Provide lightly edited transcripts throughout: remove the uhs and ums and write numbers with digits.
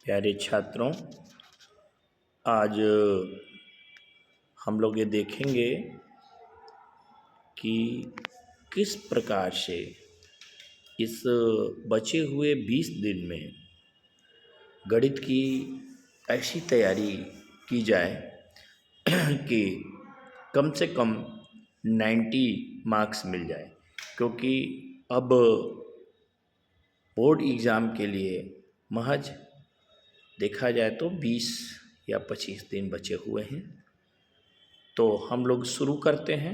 प्यारे छात्रों, आज हम लोग ये देखेंगे कि किस प्रकार से इस बचे हुए 20 दिन में गणित की ऐसी तैयारी की जाए कि कम से कम 90 मार्क्स मिल जाए, क्योंकि अब बोर्ड एग्ज़ाम के लिए महज देखा जाए तो 20 या 25 दिन बचे हुए हैं। तो हम लोग शुरू करते हैं।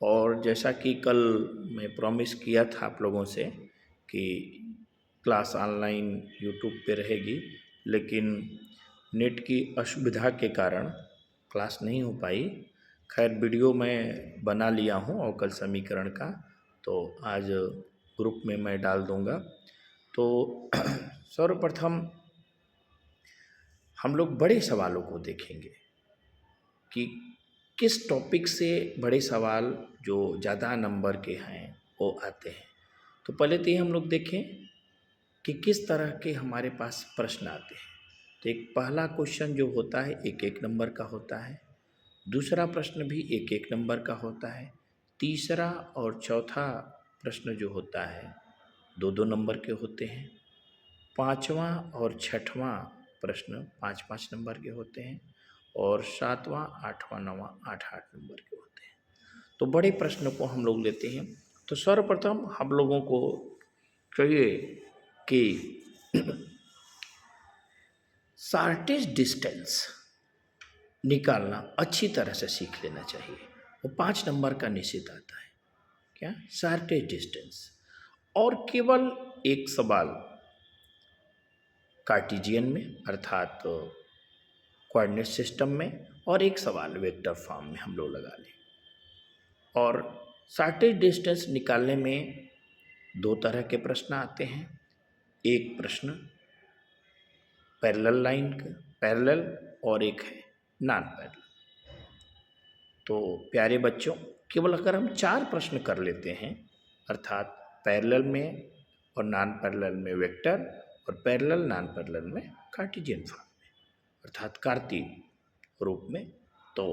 और जैसा कि कल मैं प्रॉमिस किया था आप लोगों से कि क्लास ऑनलाइन यूट्यूब पे रहेगी, लेकिन नेट की असुविधा के कारण क्लास नहीं हो पाई। खैर, वीडियो मैं बना लिया हूँ अवकल समीकरण का, तो आज ग्रुप में मैं डाल दूँगा। तो सर्वप्रथम हम लोग बड़े सवालों को देखेंगे कि किस टॉपिक से बड़े सवाल जो ज़्यादा नंबर के हैं वो आते हैं। तो पहले तो ये हम लोग देखें कि किस तरह के हमारे पास प्रश्न आते हैं। तो एक पहला क्वेश्चन जो होता है 1-1 नंबर का होता है, दूसरा प्रश्न भी 1-1 नंबर का होता है, तीसरा और चौथा प्रश्न जो होता है 2-2 नंबर के होते हैं, पाँचवां और छठवां प्रश्न 5-5 नंबर के होते हैं, और सातवां, आठवां, नौवां 8-8 नंबर के होते हैं। तो बड़े प्रश्न को हम लोग लेते हैं। तो सर्वप्रथम हम लोगों को चाहिए कि शॉर्टेस्ट डिस्टेंस निकालना अच्छी तरह से सीख लेना चाहिए। वो 5 नंबर का निश्चित आता है। क्या? Shortest distance. और केवल एक सवाल कार्टेशियन में अर्थात कोऑर्डिनेट सिस्टम में, और एक सवाल वेक्टर फॉर्म में हम लोग लगा लें। और शॉर्टेस्ट डिस्टेंस निकालने में 2 तरह के प्रश्न आते हैं। एक प्रश्न पैरेलल लाइन का, पैरेलल, और एक है नॉन पैरेलल। तो प्यारे बच्चों, केवल अगर हम 4 प्रश्न कर लेते हैं, अर्थात पैरेलल में और नॉन पैरेलल में वेक्टर, और पैरेलल नॉन पैरेलल में कार्टेशियन फॉर्म में अर्थात कार्तीय रूप में, तो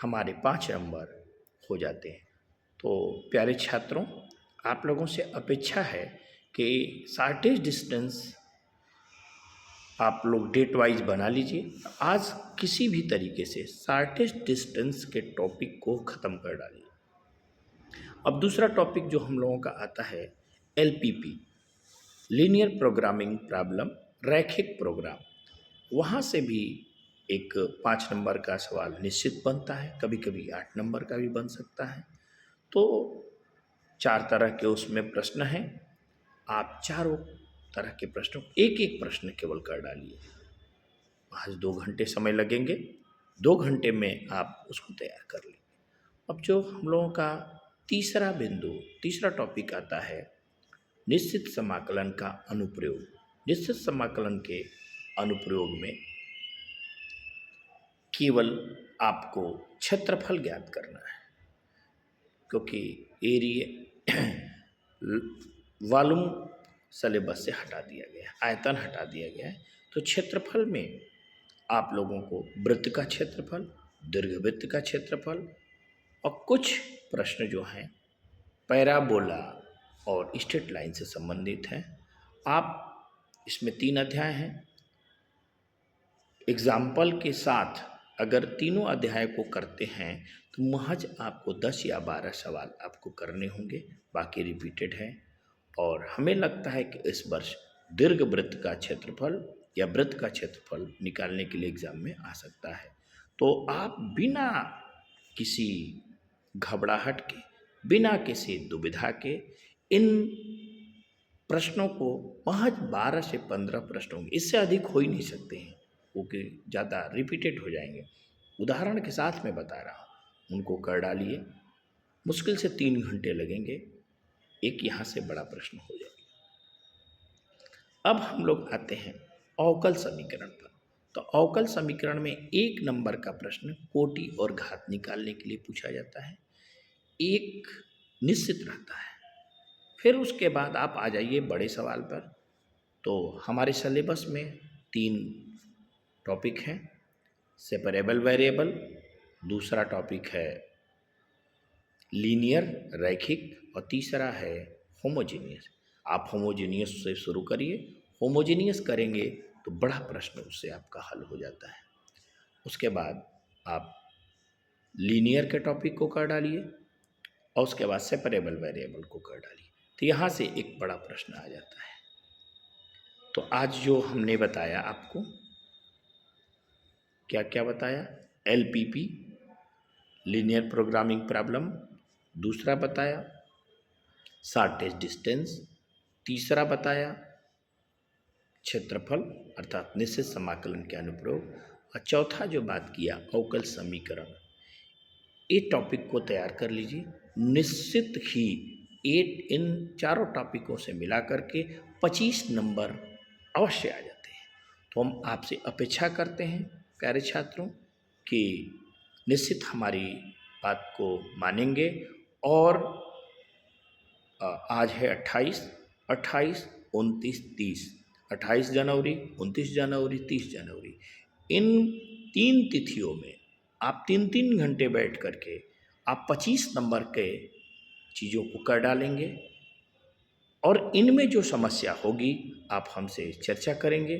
हमारे 5 नंबर हो जाते हैं। तो प्यारे छात्रों, आप लोगों से अपेक्षा है कि शॉर्टेस्ट डिस्टेंस आप लोग डेट वाइज बना लीजिए। आज किसी भी तरीके से शॉर्टेस्ट डिस्टेंस के टॉपिक को ख़त्म कर डालिए। अब दूसरा टॉपिक जो हम लोगों का आता है LPP, लीनियर प्रोग्रामिंग प्रॉब्लम, रैखिक प्रोग्राम। वहाँ से भी एक 5 नंबर का सवाल निश्चित बनता है, कभी कभी 8 नंबर का भी बन सकता है। तो 4 तरह के उसमें प्रश्न हैं। आप चारों तरह के प्रश्नों, एक एक प्रश्न केवल कर डालिए। आज 2 घंटे समय लगेंगे, 2 घंटे में आप उसको तैयार कर लेंगे। अब जो हम लोगों का तीसरा बिंदु, तीसरा टॉपिक आता है निश्चित समाकलन का अनुप्रयोग। निश्चित समाकलन के अनुप्रयोग में केवल आपको क्षेत्रफल ज्ञात करना है, क्योंकि एरिया वॉल्यूम सिलेबस से हटा दिया गया है, आयतन हटा दिया गया है। तो क्षेत्रफल में आप लोगों को वृत्त का क्षेत्रफल, दीर्घवृत्त का क्षेत्रफल, और कुछ प्रश्न जो हैं पैराबोला और स्ट्रेट लाइन से संबंधित हैं। आप इसमें 3 अध्याय हैं। एग्जाम्पल के साथ अगर तीनों अध्याय को करते हैं तो महज आपको 10 या 12 सवाल आपको करने होंगे, बाकी रिपीटेड हैं। और हमें लगता है कि इस वर्ष दीर्घवृत्त का क्षेत्रफल या वृत्त का क्षेत्रफल निकालने के लिए एग्जाम में आ सकता है। तो आप बिना किसी घबराहट के, बिना किसी दुविधा के इन प्रश्नों को, महज 12 से 15 प्रश्न होंगे, इससे अधिक हो ही नहीं सकते हैं, क्योंकि ज़्यादा रिपीटेड हो जाएंगे। उदाहरण के साथ मैं बता रहा हूँ, उनको कर डालिए। मुश्किल से 3 घंटे लगेंगे, एक यहाँ से बड़ा प्रश्न हो जाएगा। अब हम लोग आते हैं अवकल समीकरण पर। तो अवकल समीकरण में 1 नंबर का प्रश्न कोटि और घात निकालने के लिए पूछा जाता है, एक निश्चित रहता है। फिर उसके बाद आप आ जाइए बड़े सवाल पर। तो हमारे सिलेबस में 3 टॉपिक हैं, सेपरेबल वेरिएबल, दूसरा टॉपिक है लीनियर रैखिक और तीसरा है होमोजीनियस। आप होमोजीनियस से शुरू करिए, होमोजीनियस करेंगे तो बड़ा प्रश्न उससे आपका हल हो जाता है। उसके बाद आप लीनियर के टॉपिक को कर डालिए और उसके बाद सेपरेबल वेरिएबल को कर डालिए, तो यहाँ से एक बड़ा प्रश्न आ जाता है। तो आज जो हमने बताया आपको, क्या क्या बताया, LPP लीनियर प्रोग्रामिंग प्रॉब्लम, दूसरा बताया शॉर्टेस्ट डिस्टेंस, तीसरा बताया क्षेत्रफल अर्थात निश्चित समाकलन के अनुप्रयोग, और चौथा जो बात किया अवकल समीकरण। ये टॉपिक को तैयार कर लीजिए, निश्चित ही इन चारों टॉपिकों से मिला करके 25 नंबर अवश्य आ जाते हैं। तो हम आपसे अपेक्षा करते हैं प्यारे छात्रों कि निश्चित हमारी बात को मानेंगे। और आज है 28, 29, 30, 28 जनवरी, 29 जनवरी, 30 जनवरी, इन 3 तिथियों में आप 3-3 घंटे बैठ करके आप 25 नंबर के चीज़ों को कर डालेंगे और इनमें जो समस्या होगी आप हमसे चर्चा करेंगे।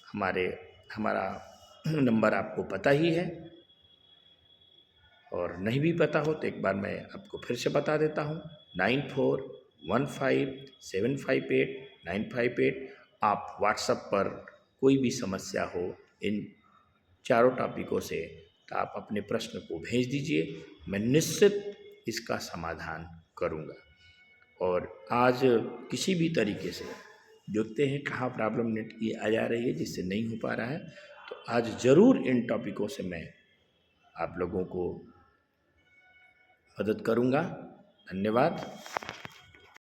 हमारा नंबर आपको पता ही है, और नहीं भी पता हो तो एक बार मैं आपको फिर से बता देता हूँ, 9415758958। आप व्हाट्सएप पर कोई भी समस्या हो इन चारों टॉपिकों से तो आप अपने प्रश्न को भेज दीजिए, मैं निश्चित इसका समाधान करूँगा। और आज किसी भी तरीके से देखते हैं कहाँ प्रॉब्लम नेट की आ जा रही है जिससे नहीं हो पा रहा है, तो आज ज़रूर इन टॉपिकों से मैं आप लोगों को मदद करूँगा। धन्यवाद।